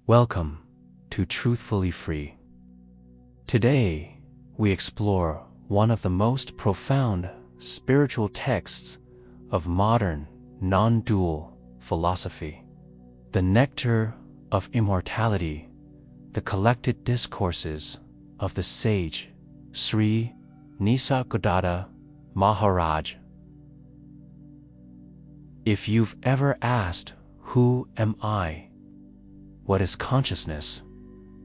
Welcome to Truthfully Free. Today, we explore one of the most profound spiritual texts of modern, non-dual philosophy, the Nectar of Immortality, the collected discourses of the sage Sri Nisargadatta Maharaj. If you've ever asked, "Who am I? What is consciousness?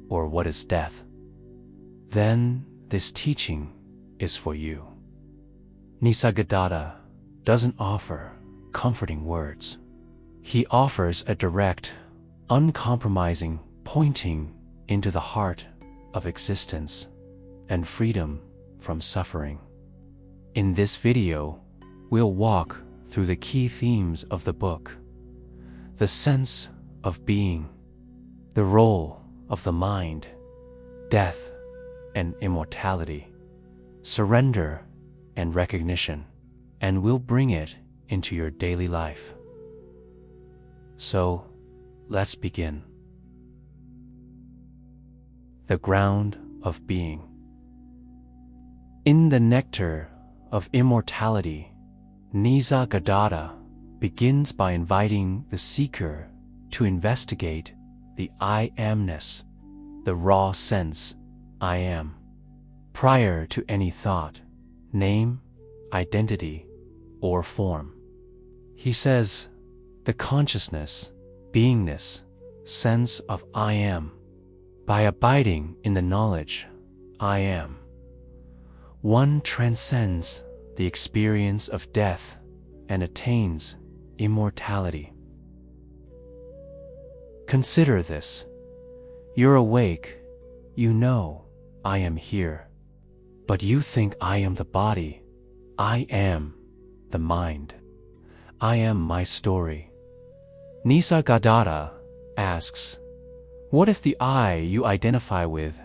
Or what is death?" then this teaching is for you. Nisargadatta doesn't offer comforting words. He offers a direct, uncompromising pointing into the heart of existence and freedom from suffering. In this video, we'll walk through the key themes of the book: the sense of being, the role of the mind, death and immortality, surrender and recognition, and we'll bring it into your daily life. So, let's begin. The ground of being. In the Nectar of Immortality, Nisargadatta begins by inviting the seeker to investigate the I amness, the raw sense I am, prior to any thought, name, identity, or form. He says, the consciousness, beingness, sense of I am, by abiding in the knowledge I am, one transcends the experience of death and attains immortality. Consider this. You're awake, you know I am here, but you think I am the body, I am the mind, I am my story. Nisargadatta asks, what if the I you identify with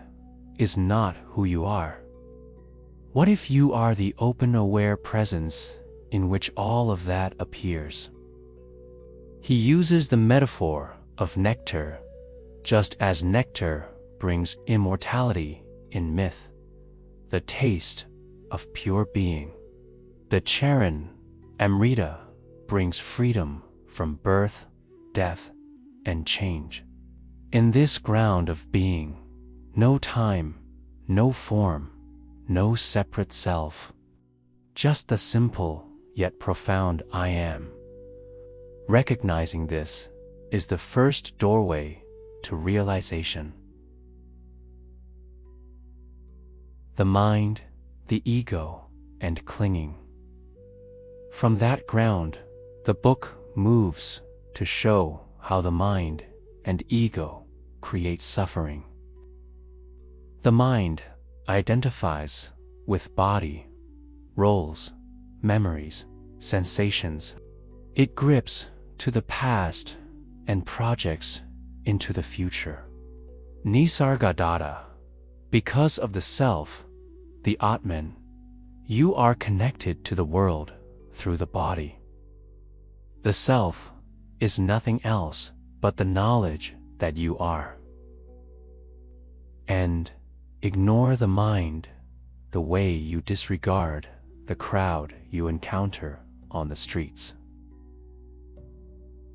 is not who you are? What if you are the open, aware presence in which all of that appears? He uses the metaphor of nectar, just as nectar brings immortality in myth, the taste of pure being. The charan, amrita, brings freedom from birth, death, and change. In this ground of being, no time, no form, no separate self, just the simple yet profound I am. Recognizing this is the first doorway to realization. The mind, the ego, and clinging. From that ground, the book moves to show how the mind and ego create suffering. The mind identifies with body, roles, memories, sensations. It grips to the past and projects into the future. Nisargadatta, because of the self, the Atman, you are connected to the world through the body. The self is nothing else but the knowledge that you are. And ignore the mind the way you disregard the crowd you encounter on the streets.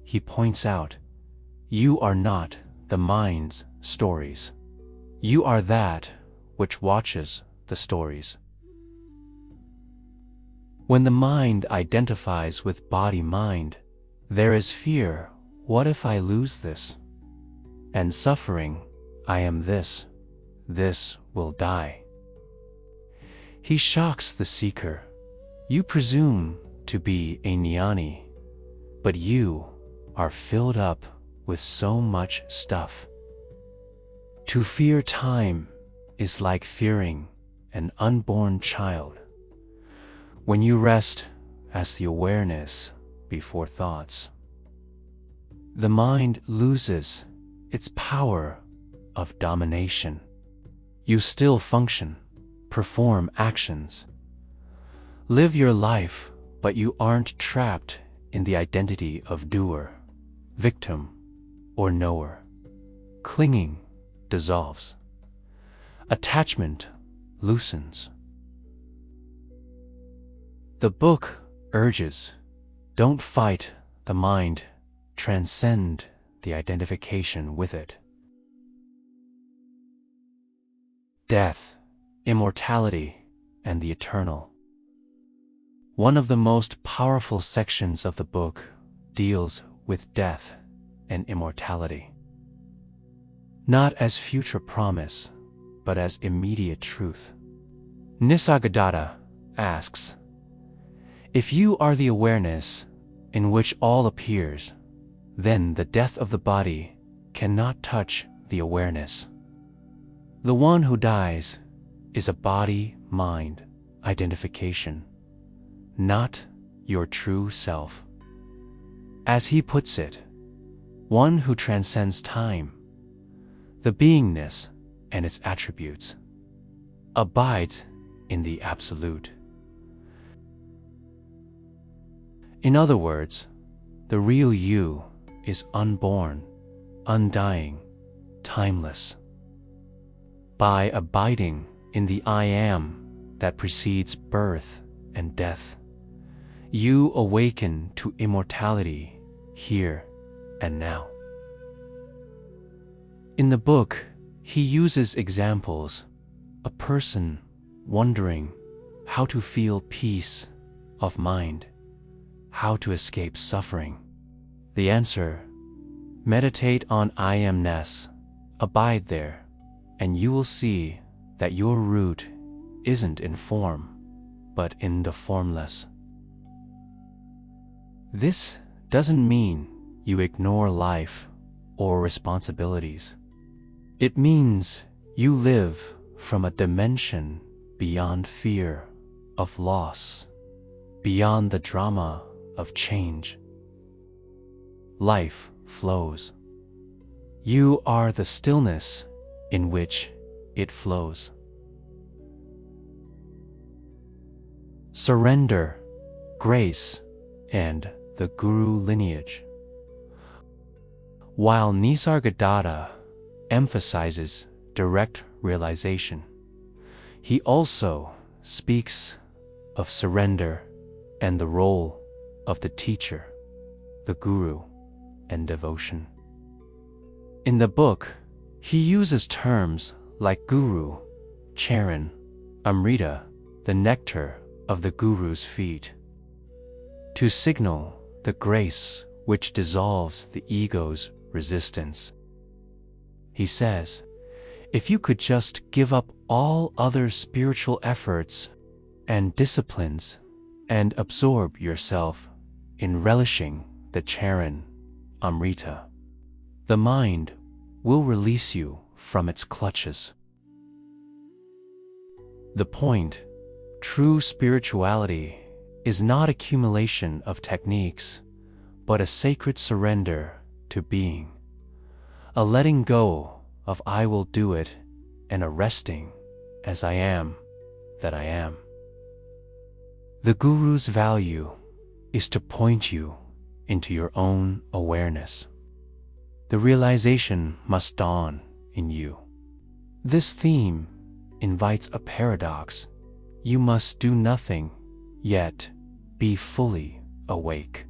He points out, you are not the mind's stories. You are that which watches the stories. When the mind identifies with body-mind, there is fear, what if I lose this? And suffering, I am this will die. He shocks the seeker. You presume to be a jnani, but you are filled up with so much stuff. To fear time is like fearing an unborn child. When you rest as the awareness before thoughts, the mind loses its power of domination. You still function, perform actions, live your life, but you aren't trapped in the identity of doer, victim, or knower. Clinging dissolves. Attachment loosens. The book urges, don't fight the mind, transcend the identification with it. Death, immortality, and the eternal. One of the most powerful sections of the book deals with death and immortality. Not as future promise, but as immediate truth. Nisargadatta asks, if you are the awareness in which all appears, then the death of the body cannot touch the awareness. The one who dies is a body-mind identification, not your true self. As he puts it, one who transcends time, the beingness and its attributes, abides in the absolute. In other words, the real you is unborn, undying, timeless. By abiding in the I am that precedes birth and death, you awaken to immortality here and now. In the book, he uses examples, a person wondering how to feel peace of mind, how to escape suffering. The answer: meditate on I amness, abide there, and you will see that your root isn't in form, but in the formless. This doesn't mean you ignore life or responsibilities. It means you live from a dimension beyond fear of loss, beyond the drama of change. Life flows. You are the stillness in which it flows. Surrender, grace, and the Guru lineage. While Nisargadatta emphasizes direct realization, he also speaks of surrender and the role of the teacher, the Guru, and devotion. In the book, he uses terms like Guru, Charan, Amrita, the nectar of the Guru's feet, to signal the grace which dissolves the ego's resistance. He says, if you could just give up all other spiritual efforts and disciplines and absorb yourself in relishing the Charan, Amrita, the mind will release you from its clutches. The point, true spirituality is not accumulation of techniques, but a sacred surrender to being, a letting go of I will do it and a resting as I am that I am. The Guru's value is to point you into your own awareness. The realization must dawn in you. This theme invites a paradox. You must do nothing, yet be fully awake.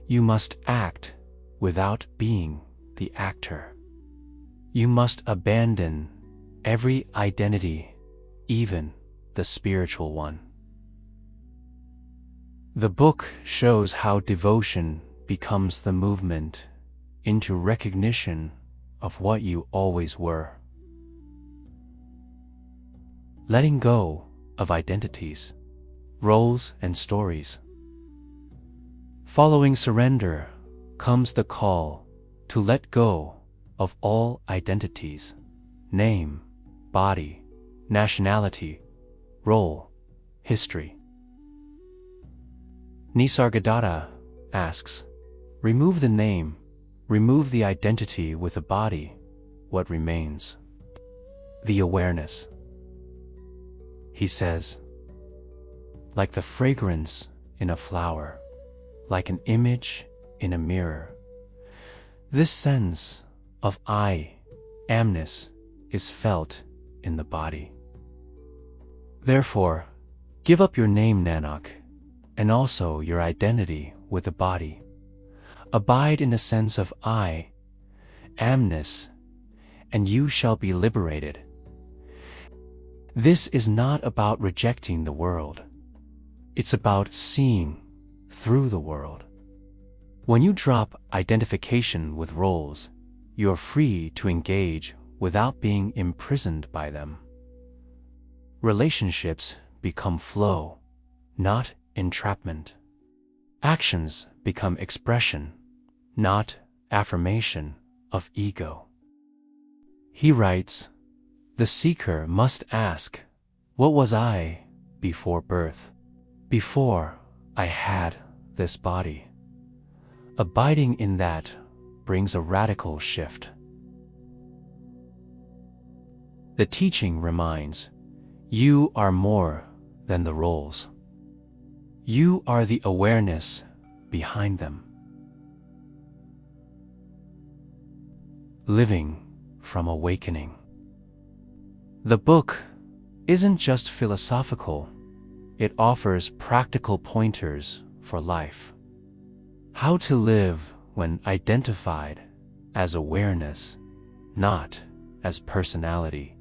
You must act without being the actor. You must abandon every identity, even the spiritual one. The book shows how devotion becomes the movement into recognition of what you always were. Letting go of identities, roles, and stories. Following surrender comes the call to let go of all identities, name, body, nationality, role, history. Nisargadatta asks, remove the name, remove the identity with the body, what remains? The awareness. He says, like the fragrance in a flower, like an image in a mirror, this sense of I amness is felt in the body. Therefore, give up your name Nanak, and also your identity with the body. Abide in the sense of I amness, and you shall be liberated. This is not about rejecting the world. It's about seeing through the world. When you drop identification with roles, you are free to engage without being imprisoned by them. Relationships become flow, not entrapment. Actions become expression, not affirmation of ego. He writes, "The seeker must ask, what was I before birth, before I had this body?" Abiding in that brings a radical shift. The teaching reminds, you are more than the roles. You are the awareness behind them. Living from awakening. The book isn't just philosophical, it offers practical pointers for life. How to live when identified as awareness, not as personality.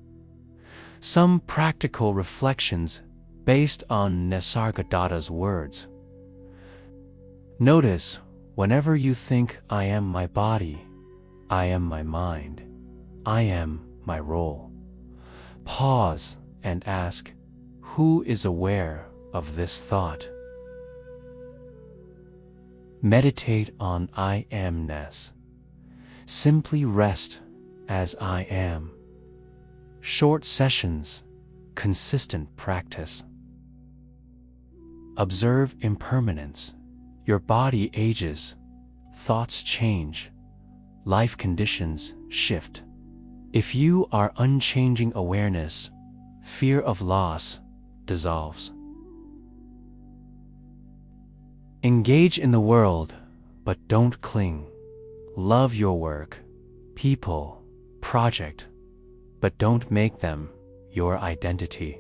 Some practical reflections based on Nisargadatta's words. Notice, whenever you think I am my body, I am my mind, I am my role. Pause and ask, who is aware of this thought? Meditate on I amness. Simply rest as I am. Short sessions, consistent practice. Observe impermanence. Your body ages, thoughts change, life conditions shift. If you are unchanging awareness, fear of loss dissolves. Engage in the world, but don't cling. Love your work, people, project, but don't make them your identity.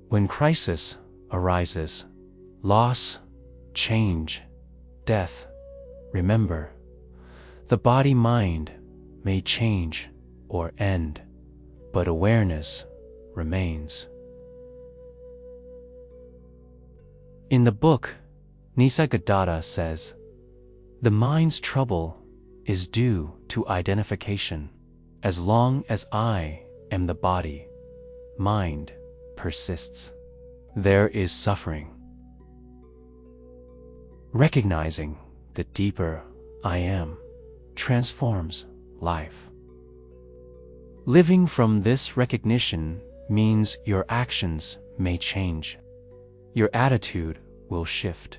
When crisis arises, loss, change, death, remember, the body-mind may change or end, but awareness remains. In the book, Nisargadatta says, the mind's trouble is due to identification. As long as I am the body, mind persists. There is suffering. Recognizing the deeper I am transforms life. Living from this recognition means your actions may change. Your attitude will shift.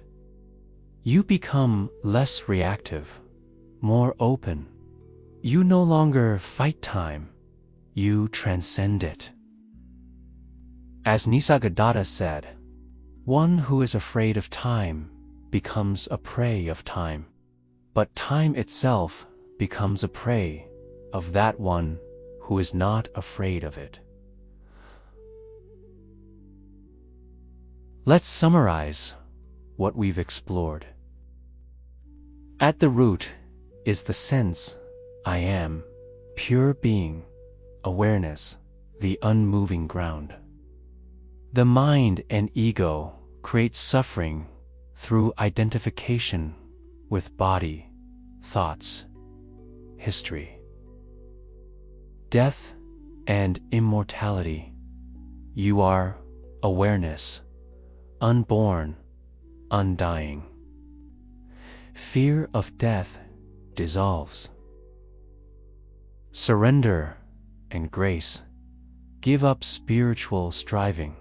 You become less reactive, more open. You no longer fight time, you transcend it. As Nisargadatta said, one who is afraid of time becomes a prey of time, but time itself becomes a prey of that one who is not afraid of it. Let's summarize what we've explored. At the root is the sense I am, pure being, awareness, the unmoving ground. The mind and ego create suffering through identification with body, thoughts, history. Death and immortality. You are awareness, unborn, undying. Fear of death dissolves. Surrender and grace. Give up spiritual striving.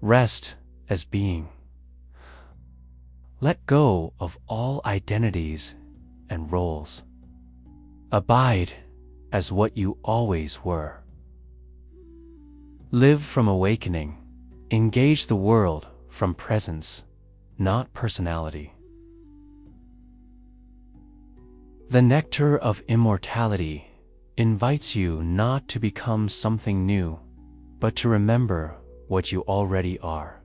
Rest as being. Let go of all identities and roles. Abide as what you always were. Live from awakening. Engage the world from presence, not personality. The Nectar of Immortality invites you not to become something new, but to remember what you already are.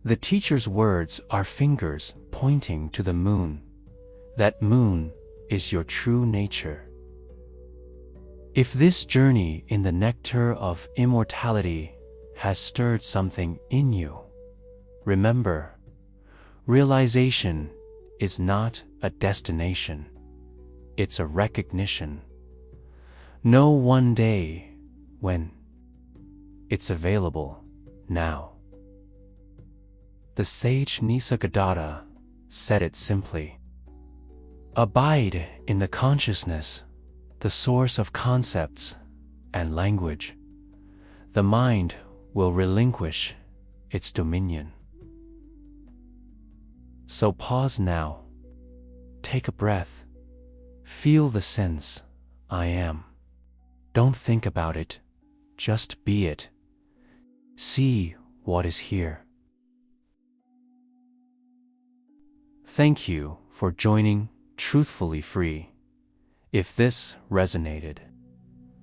The teacher's words are fingers pointing to the moon. That moon is your true nature. If this journey in the Nectar of Immortality has stirred something in you, remember, realization is not a destination, it's a recognition. Know one day when it's available now. The sage Nisargadatta said it simply. Abide in the consciousness, the source of concepts and language. The mind will relinquish its dominion. So pause now, take a breath, feel the sense, I am. Don't think about it, just be it. See what is here. Thank you for joining Truthfully Free. If this resonated,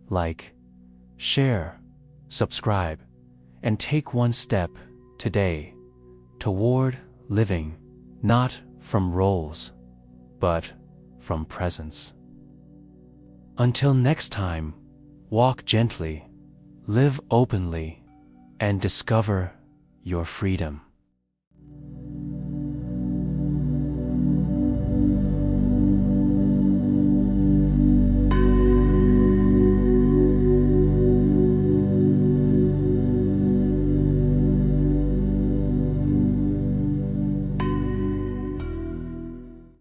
like, share, subscribe, and take one step today toward living not from roles, but from presence. Until next time, walk gently, live openly, and discover your freedom.